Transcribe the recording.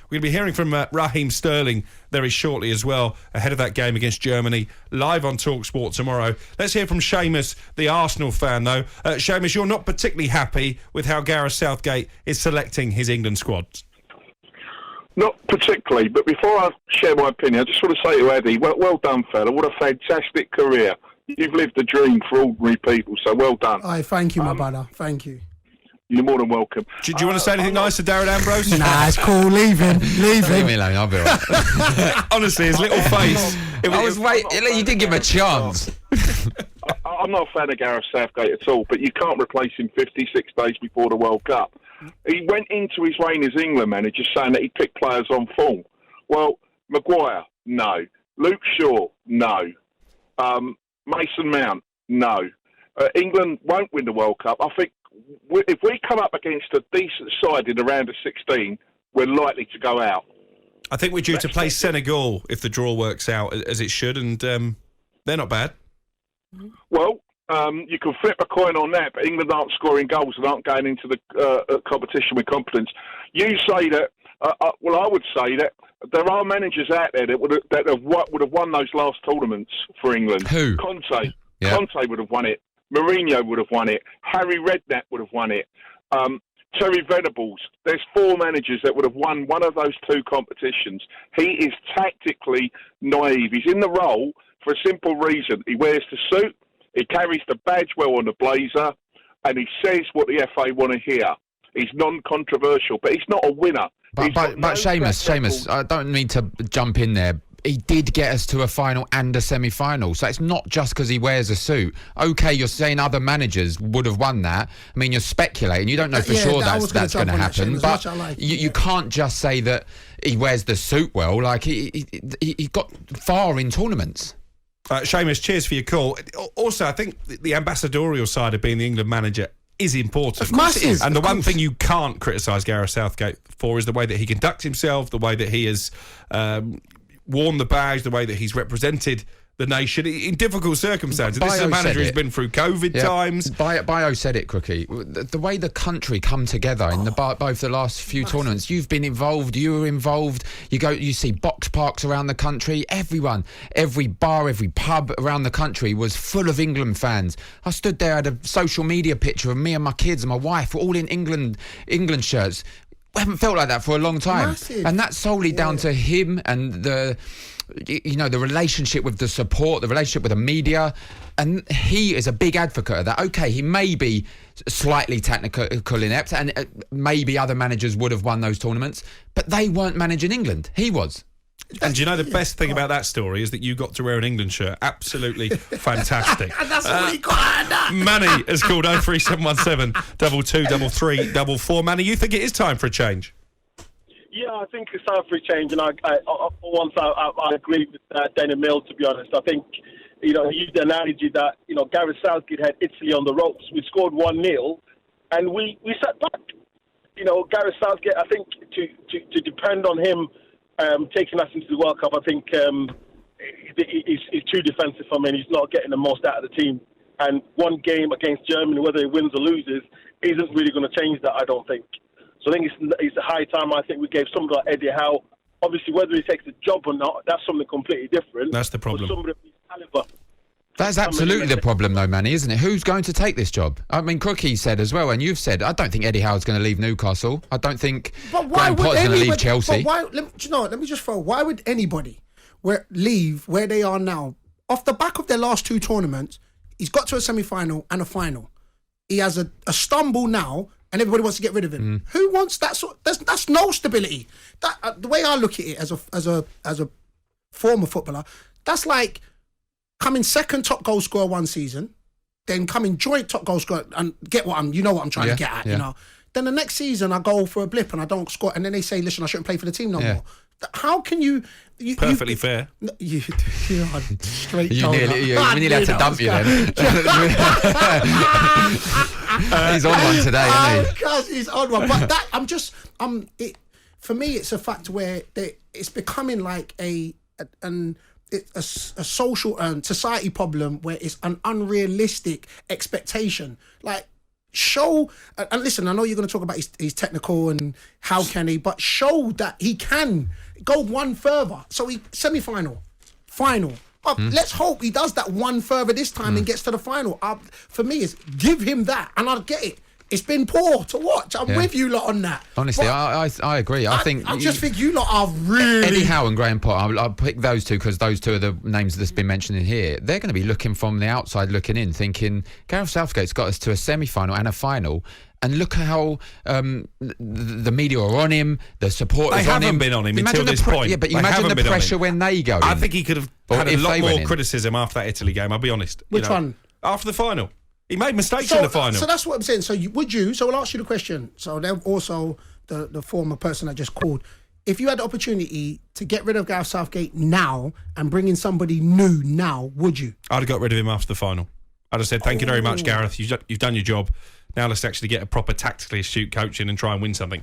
We're going to be hearing from Raheem Sterling very shortly as well, ahead of that game against Germany, live on talkSPORT tomorrow. Let's hear from Seamus, the Arsenal fan, though. Seamus, you're not particularly happy with how Gareth Southgate is selecting his England squad. Not particularly, but before I share my opinion, I just want to say to Eddie, well done, fella. What a fantastic career. You've lived a dream for ordinary people, so well done. Thank you, my brother. Thank you. You're more than welcome. Do you want to say anything nice to Darren Ambrose? Nah, it's cool. Leave him. Leave me alone, I'll be all right. Honestly, his little face. I was waiting. You didn't give him a chance. I'm not a fan of Gareth Southgate at all, but you can't replace him 56 days before the World Cup. He went into his reign as England manager saying that he picked players on form. Well, Maguire, no. Luke Shaw, no. Mason Mount, no. England won't win the World Cup. I think if we come up against a decent side in the round of 16, we're likely to go out. I think we're due to play Senegal if the draw works out as it should, and they're not bad. Well, you can flip a coin on that, but England aren't scoring goals and aren't going into the competition with confidence. You say that, I would say that there are managers out there that would have won those last tournaments for England. Who? Conte. Yeah. Conte would have won it. Mourinho would have won it. Harry Redknapp would have won it. Terry Venables. There's 4 managers that would have won one of those 2 competitions. He is tactically naive. He's in the role for a simple reason. He wears the suit, he carries the badge well on the blazer, and he says what the FA want to hear. He's non-controversial, but he's not a winner. But Seamus, I don't mean to jump in there. He did get us to a final and a semi-final, so it's not just because he wears a suit. OK, you're saying other managers would have won that. I mean, you're speculating. You don't know for sure that's going to happen. But you can't just say that he wears the suit well. Like, he got far in tournaments. Seamus, cheers for your call. Also, I think the ambassadorial side of being the England manager is important. Of course it is. And the one thing you can't criticise Gareth Southgate for is the way that he conducts himself, the way that he has worn the badge, the way that he's represented the nation in difficult circumstances. This is a manager who's been through COVID times. Bio said it, Crookie. The way the country come together in both the last few tournaments, you've been involved, you were involved. You see box parks around the country. Everyone, every bar, every pub around the country was full of England fans. I stood there, had a social media picture of me and my kids and my wife, all in England shirts. We haven't felt like that for a long time. Massive. And that's solely down to him and the relationship with the support, the relationship with the media. And he is a big advocate of that. OK, he may be slightly technical inept, and maybe other managers would have won those tournaments, but they weren't managing England. He was. And do you know the best thing about that story is that you got to wear an England shirt? Absolutely fantastic. And that's what he got. Manny has called 03717 2233 44. Manny, you think it is time for a change? Yeah, I think it's time for a change, and I agree with Dana Mill, to be honest. I think, he used the analogy that, Gareth Southgate had Italy on the ropes. We scored 1-0, and we sat back. Gareth Southgate, I think, to depend on him taking us into the World Cup, I think he's too defensive for me, and he's not getting the most out of the team. And one game against Germany, whether he wins or loses, isn't really going to change that, I don't think. So I think it's a high time. I think we gave somebody like Eddie Howe. Obviously, whether he takes the job or not, that's something completely different. That's the problem. Somebody of his caliber. That's absolutely the problem, though, Manny, isn't it? Who's going to take this job? I mean, Crookie said as well, and you've said, I don't think Eddie Howe's going to leave Newcastle. I don't think Graham Potter's going to leave Chelsea. Let me just throw, why would anybody leave where they are now? Off the back of their last 2 tournaments, he's got to a semi-final and a final. He has a stumble now, and everybody wants to get rid of him. Who wants that sort? That's no stability. That the way I look at it as a former footballer, that's like coming second top goal scorer one season, then coming joint top goal scorer, and what I'm trying to get at, Then the next season I go for a blip and I don't score, and then they say, listen, I shouldn't play for the team no more. How can you... Perfectly fair. You are straight. We nearly had to dump you then. He's on one today, isn't he? Because he's on one. But for me, it's a fact where it's becoming like a social society problem where it's an unrealistic expectation. Like, show, and listen, I know you're going to talk about his technical and how can he, but show that he can go one further. So he semi-final, final. Let's hope he does that one further this time and gets to the final. For me, it's give him that, and I'll get it. It's been poor to watch. I'm with you lot on that. Honestly, I agree. I just think you lot are really... Eddie Howe and Graham Potter, I'll pick those two because those two are the names that's been mentioned in here. They're going to be looking from the outside, looking in, thinking, Gareth Southgate's got us to a semi-final and a final, and look how the media are on him, the supporters they on him. They haven't been on him until this point. Yeah, but you imagine the pressure when they go in. I think he could have had a lot more criticism after that Italy game, I'll be honest. Which one? After the final. He made mistakes in the final. So that's what I'm saying. So so I'll ask you the question. So then also the former person that just called, if you had the opportunity to get rid of Gareth Southgate now and bring in somebody new now, would you? I'd have got rid of him after the final. I'd have said, thank you very much, Gareth. You've done your job. Now let's actually get a proper tactically astute coach in and try and win something.